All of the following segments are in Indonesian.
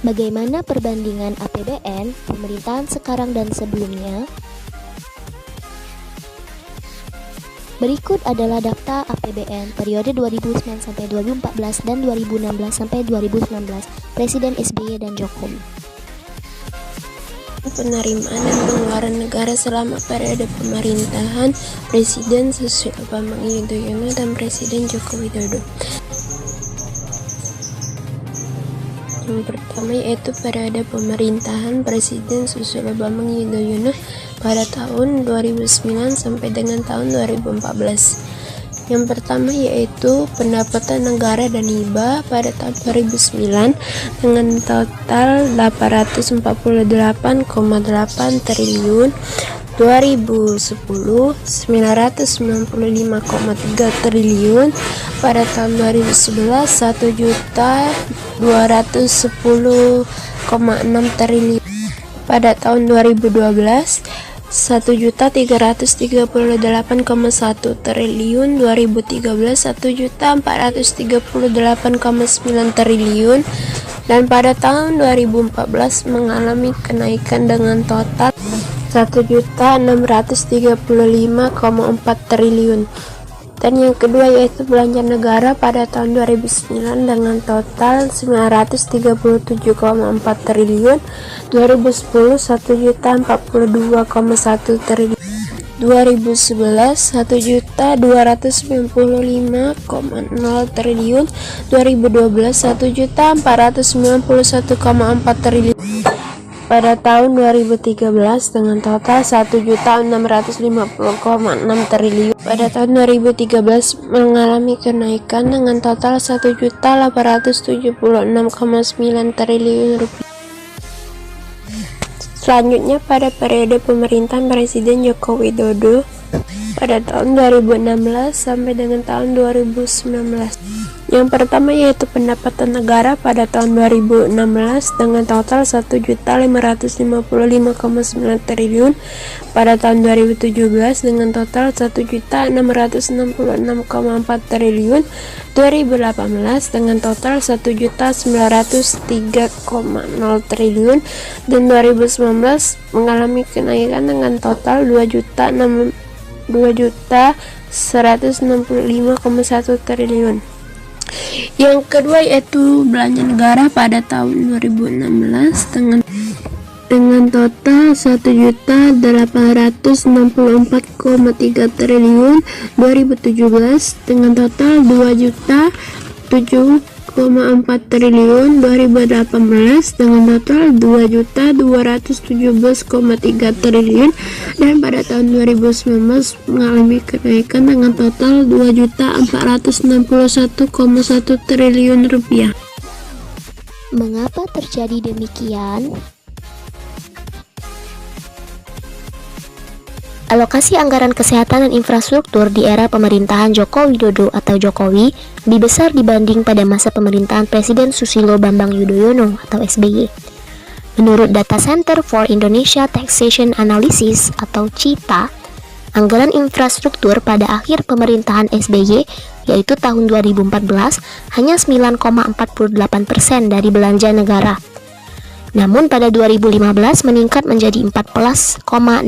Bagaimana perbandingan APBN pemerintahan sekarang dan sebelumnya? Berikut adalah daftar APBN periode 2009 sampai 2014 dan 2016 sampai 2019 Presiden SBY dan Jokowi. Penerimaan dan pengeluaran negara selama periode pemerintahan Presiden Susilo Bambang Yudhoyono dan Presiden Joko Widodo. Yang pertama yaitu periode pemerintahan Presiden Susilo Bambang Yudhoyono pada tahun 2009 sampai dengan tahun 2014. Yang pertama yaitu pendapatan negara dan hibah pada tahun 2009 dengan total 848,8 triliun, 2010 995,3 triliun, pada tahun 2011 1.210,6 triliun, pada tahun 2012 1.338,1 triliun, 2013 1.438,9 triliun, dan pada tahun 2014 mengalami kenaikan dengan total 1.635,4 triliun. Dan yang kedua yaitu belanja negara pada tahun 2009 dengan total 937,4 triliun, 2010 1.042,1 triliun, 2011 1.295,0 triliun, 2012 1.491,4 triliun. Pada tahun 2013 dengan total 1.650,6 triliun. Pada tahun 2013 mengalami kenaikan dengan total 1.876,9 triliun rupiah. Selanjutnya pada periode pemerintahan Presiden Joko Widodo pada tahun 2016 sampai dengan tahun 2019. Yang pertama yaitu pendapatan negara pada tahun 2016 dengan total 1.555,9 triliun, pada tahun 2017 dengan total 1.666,4 triliun, 2018 dengan total 1.903,0 triliun, dan 2019 mengalami kenaikan dengan total 2.165,1 triliun. Yang kedua yaitu belanja negara pada tahun 2016 dengan total 1.864,3 triliun, 2017 dengan total 2.007,4 triliun, 2018 dengan total 2.217,3 triliun, dan pada tahun 2019 mengalami kenaikan dengan total 2.461,1 triliun rupiah. Mengapa terjadi demikian? Alokasi anggaran kesehatan dan infrastruktur di era pemerintahan Joko Widodo atau Jokowi lebih besar dibanding pada masa pemerintahan Presiden Susilo Bambang Yudhoyono atau SBY. Menurut Data Center for Indonesia Taxation Analysis atau CITA, anggaran infrastruktur pada akhir pemerintahan SBY yaitu tahun 2014 hanya 9,48% dari belanja negara. Namun pada 2015 meningkat menjadi 14,64%.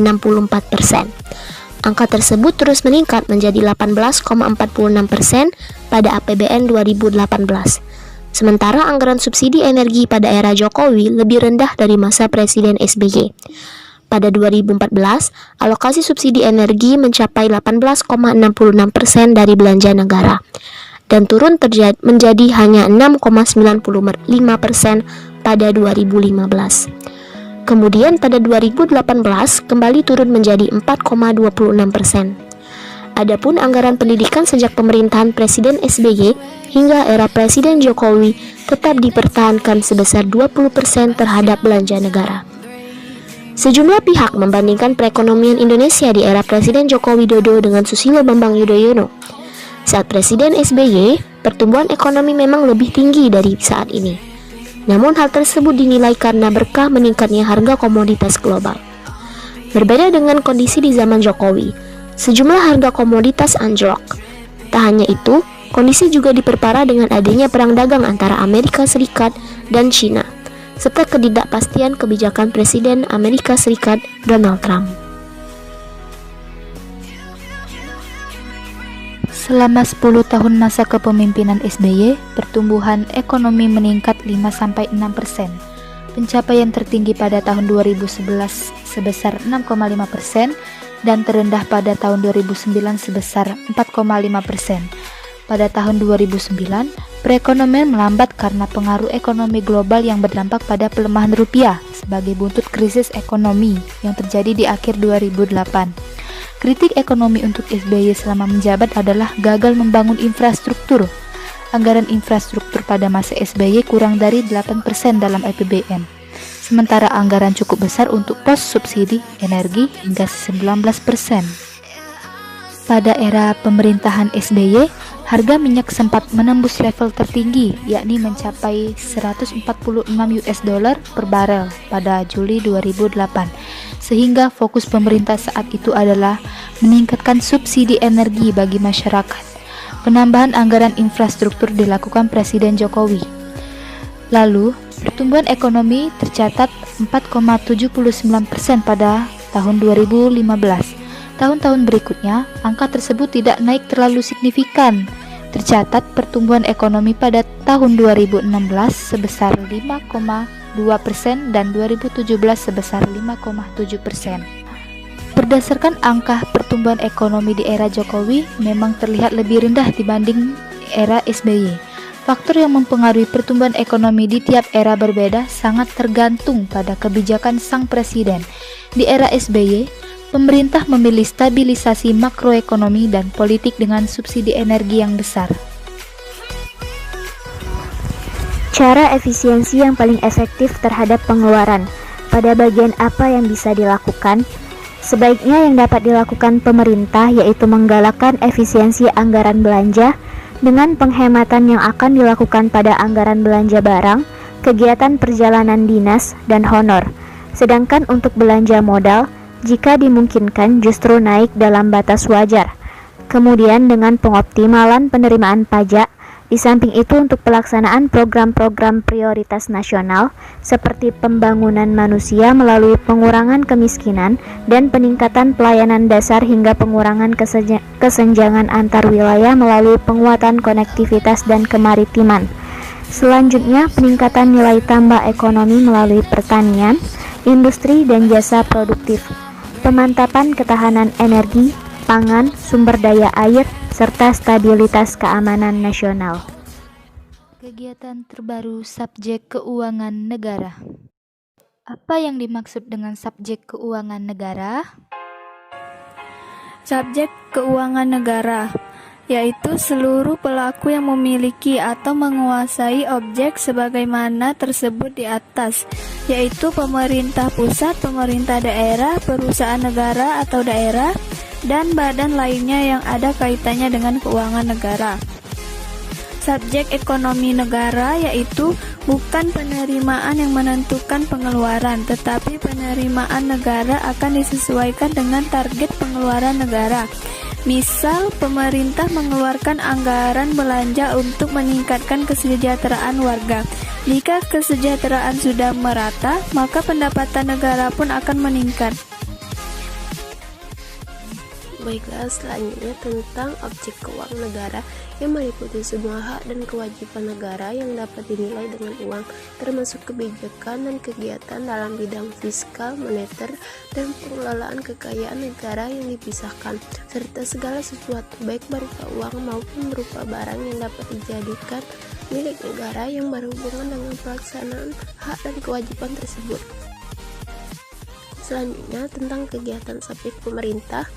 Angka tersebut terus meningkat menjadi 18,46% pada APBN 2018. Sementara anggaran subsidi energi pada era Jokowi lebih rendah dari masa Presiden SBY. Pada 2014, alokasi subsidi energi mencapai 18,66% dari belanja negara dan turun menjadi hanya 6,95% pada 2015. Kemudian pada 2018 kembali turun menjadi 4,26%. Adapun anggaran pendidikan sejak pemerintahan Presiden SBY hingga era Presiden Jokowi tetap dipertahankan sebesar 20% terhadap belanja negara. Sejumlah pihak membandingkan perekonomian Indonesia di era Presiden Joko Widodo dengan Susilo Bambang Yudhoyono. Saat Presiden SBY, pertumbuhan ekonomi memang lebih tinggi dari saat ini. Namun hal tersebut dinilai karena berkah meningkatnya harga komoditas global. Berbeda dengan kondisi di zaman Jokowi, sejumlah harga komoditas anjlok. Tak hanya itu, kondisi juga diperparah dengan adanya perang dagang antara Amerika Serikat dan China. serta ketidakpastian kebijakan Presiden Amerika Serikat Donald Trump. Selama 10 tahun masa kepemimpinan SBY, pertumbuhan ekonomi meningkat 5-6%. Pencapaian tertinggi pada tahun 2011 sebesar 6,5% dan terendah pada tahun 2009 sebesar 4,5%. Pada tahun 2009, perekonomian melambat karena pengaruh ekonomi global yang berdampak pada pelemahan rupiah sebagai buntut krisis ekonomi yang terjadi di akhir 2008. Kritik ekonomi untuk SBY selama menjabat adalah gagal membangun infrastruktur. Anggaran infrastruktur pada masa SBY kurang dari 8% dalam APBN. Sementara anggaran cukup besar untuk pos subsidi energi hingga 19%. Pada era pemerintahan SBY, harga minyak sempat menembus level tertinggi, yakni mencapai 146 US dollar per barel pada Juli 2008. Sehingga fokus pemerintah saat itu adalah meningkatkan subsidi energi bagi masyarakat. Penambahan anggaran infrastruktur dilakukan Presiden Jokowi. Lalu, pertumbuhan ekonomi tercatat 4,79% pada tahun 2015. Tahun-tahun berikutnya, angka tersebut tidak naik terlalu signifikan. Tercatat pertumbuhan ekonomi pada tahun 2016 sebesar 5,2% dan 2017 sebesar 5,7%. Berdasarkan angka pertumbuhan ekonomi di era Jokowi memang terlihat lebih rendah dibanding era SBY. Faktor yang mempengaruhi pertumbuhan ekonomi di tiap era berbeda sangat tergantung pada kebijakan sang presiden. Di era SBY, pemerintah memilih stabilisasi makroekonomi dan politik dengan subsidi energi yang besar. Cara efisiensi yang paling efektif terhadap pengeluaran. Pada bagian apa yang bisa dilakukan? Sebaiknya yang dapat dilakukan pemerintah yaitu menggalakkan efisiensi anggaran belanja dengan penghematan yang akan dilakukan pada anggaran belanja barang, kegiatan perjalanan dinas, dan honor. Sedangkan untuk belanja modal, jika dimungkinkan justru naik dalam batas wajar. Kemudian dengan pengoptimalan penerimaan pajak, di samping itu untuk pelaksanaan program-program prioritas nasional seperti pembangunan manusia melalui pengurangan kemiskinan dan peningkatan pelayanan dasar hingga pengurangan kesenjangan antar wilayah melalui penguatan konektivitas dan kemaritiman. Selanjutnya, peningkatan nilai tambah ekonomi melalui pertanian, industri dan jasa produktif, pemantapan ketahanan energi, pangan, sumber daya air, serta stabilitas keamanan nasional. Kegiatan terbaru subjek keuangan negara. Apa yang dimaksud dengan subjek keuangan negara? Subjek keuangan negara yaitu seluruh pelaku yang memiliki atau menguasai objek sebagaimana tersebut di atas, yaitu pemerintah pusat, pemerintah daerah, perusahaan negara atau daerah, dan badan lainnya yang ada kaitannya dengan keuangan negara. Subjek ekonomi negara yaitu bukan penerimaan yang menentukan pengeluaran, tetapi penerimaan negara akan disesuaikan dengan target pengeluaran negara. Misal, pemerintah mengeluarkan anggaran belanja untuk meningkatkan kesejahteraan warga. Jika kesejahteraan sudah merata, maka pendapatan negara pun akan meningkat. Baiklah, selanjutnya tentang objek keuangan negara yang meliputi semua hak dan kewajiban negara yang dapat dinilai dengan uang, termasuk kebijakan dan kegiatan dalam bidang fiskal, moneter, dan pengelolaan kekayaan negara yang dipisahkan, serta segala sesuatu baik berupa uang maupun berupa barang yang dapat dijadikan milik negara yang berhubungan dengan pelaksanaan hak dan kewajiban tersebut. Selanjutnya tentang kegiatan subjek pemerintah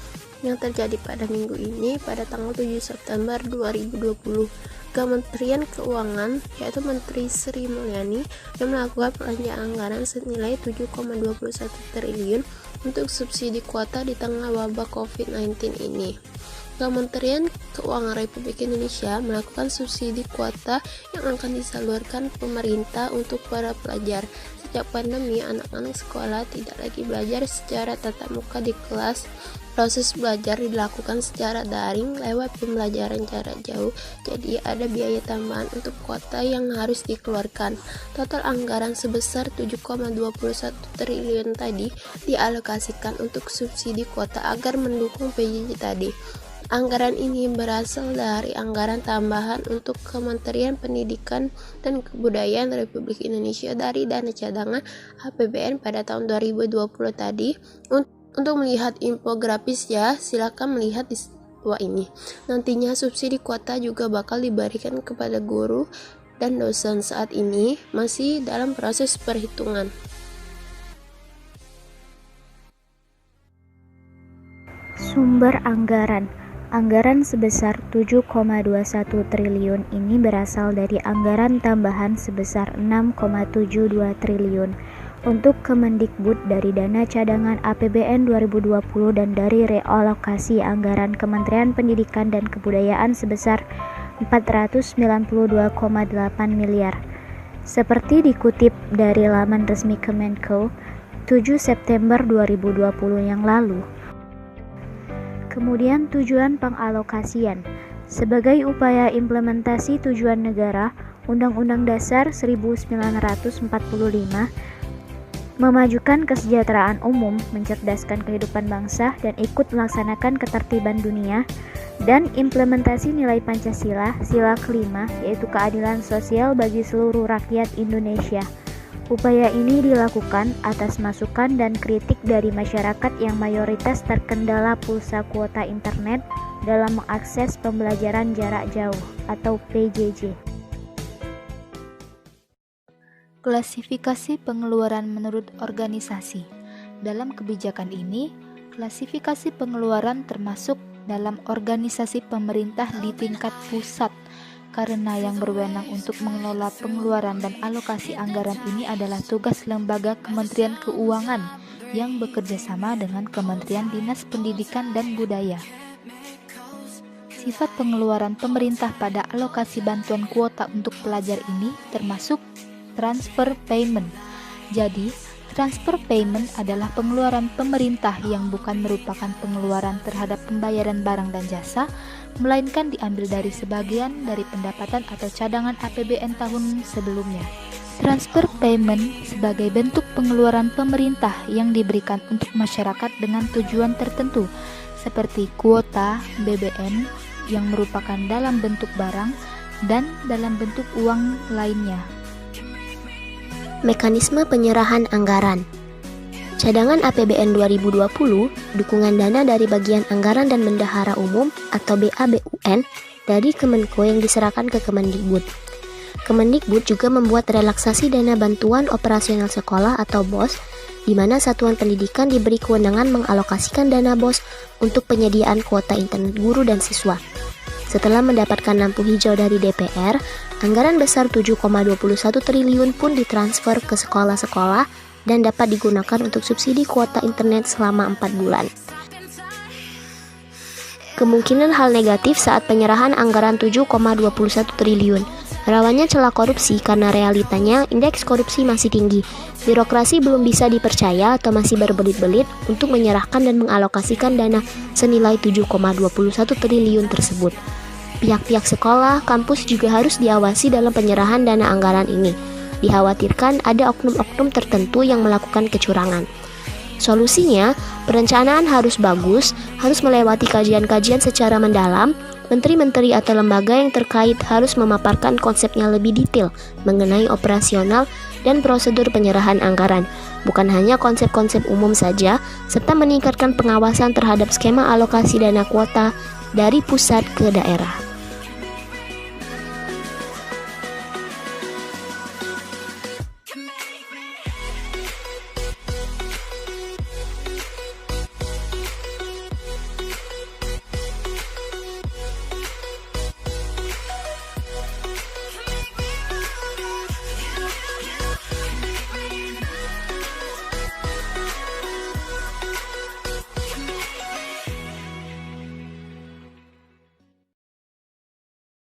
yang terjadi pada minggu ini pada tanggal 7 September 2020. Kementerian Keuangan, yaitu Menteri Sri Mulyani, yang melakukan belanja anggaran senilai 7,21 triliun untuk subsidi kuota di tengah wabah COVID-19 ini. Kementerian Keuangan Republik Indonesia melakukan subsidi kuota yang akan disalurkan pemerintah untuk para pelajar sejak pandemi, anak-anak sekolah tidak lagi belajar secara tatap muka di kelas. Proses belajar dilakukan secara daring lewat pembelajaran jarak jauh, jadi ada biaya tambahan untuk kuota yang harus dikeluarkan. Total anggaran sebesar 7,21 triliun tadi dialokasikan untuk subsidi kuota agar mendukung PJJ tadi. Anggaran ini berasal dari anggaran tambahan untuk Kementerian Pendidikan dan Kebudayaan Republik Indonesia dari dana cadangan APBN pada tahun 2020 tadi. Untuk melihat infografis ya, silakan melihat di bawah ini. Nantinya subsidi kuota juga bakal diberikan kepada guru dan dosen. Saat ini masih dalam proses perhitungan. Sumber anggaran. Anggaran sebesar 7,21 triliun ini berasal dari anggaran tambahan sebesar 6,72 triliun untuk Kemendikbud dari dana cadangan APBN 2020 dan dari realokasi anggaran Kementerian Pendidikan dan Kebudayaan sebesar 492,8 miliar. Seperti dikutip dari laman resmi Kemenko 7 September 2020 yang lalu. Kemudian tujuan pengalokasian. Sebagai upaya implementasi tujuan negara, Undang-Undang Dasar 1945 memajukan kesejahteraan umum, mencerdaskan kehidupan bangsa, dan ikut melaksanakan ketertiban dunia, dan implementasi nilai Pancasila, sila kelima, yaitu keadilan sosial bagi seluruh rakyat Indonesia. Upaya ini dilakukan atas masukan dan kritik dari masyarakat yang mayoritas terkendala pulsa kuota internet dalam mengakses pembelajaran jarak jauh atau PJJ. Klasifikasi pengeluaran menurut organisasi. Dalam kebijakan ini, klasifikasi pengeluaran termasuk dalam organisasi pemerintah di tingkat pusat, karena yang berwenang untuk mengelola pengeluaran dan alokasi anggaran ini adalah tugas lembaga Kementerian Keuangan yang bekerja sama dengan Kementerian Dinas Pendidikan dan Budaya. Sifat pengeluaran pemerintah pada alokasi bantuan kuota untuk pelajar ini termasuk transfer payment. Jadi, transfer payment adalah pengeluaran pemerintah yang bukan merupakan pengeluaran terhadap pembayaran barang dan jasa, melainkan diambil dari sebagian dari pendapatan atau cadangan APBN tahun sebelumnya. Transfer payment sebagai bentuk pengeluaran pemerintah yang diberikan untuk masyarakat dengan tujuan tertentu, seperti kuota, BBM, yang merupakan dalam bentuk barang dan dalam bentuk uang lainnya. Mekanisme penyerahan anggaran. Cadangan APBN 2020, dukungan dana dari bagian anggaran dan bendahara umum atau BABUN dari Kemenko yang diserahkan ke Kemendikbud. Kemendikbud juga membuat relaksasi dana bantuan operasional sekolah atau BOS, di mana satuan pendidikan diberi kewenangan mengalokasikan dana BOS untuk penyediaan kuota internet guru dan siswa. Setelah mendapatkan lampu hijau dari DPR, anggaran besar 7,21 triliun pun ditransfer ke sekolah-sekolah dan dapat digunakan untuk subsidi kuota internet selama 4 bulan. Kemungkinan hal negatif saat penyerahan anggaran 7,21 triliun. Rawannya celah korupsi karena realitanya indeks korupsi masih tinggi. Birokrasi belum bisa dipercaya atau masih berbelit-belit untuk menyerahkan dan mengalokasikan dana senilai 7,21 triliun tersebut. Pihak-pihak sekolah, kampus juga harus diawasi dalam penyerahan dana anggaran ini. Dikhawatirkan ada oknum-oknum tertentu yang melakukan kecurangan. Solusinya, perencanaan harus bagus, harus melewati kajian-kajian secara mendalam. Menteri-menteri atau lembaga yang terkait harus memaparkan konsepnya lebih detail mengenai operasional dan prosedur penyerahan anggaran, bukan hanya konsep-konsep umum saja, serta meningkatkan pengawasan terhadap skema alokasi dana kuota dari pusat ke daerah.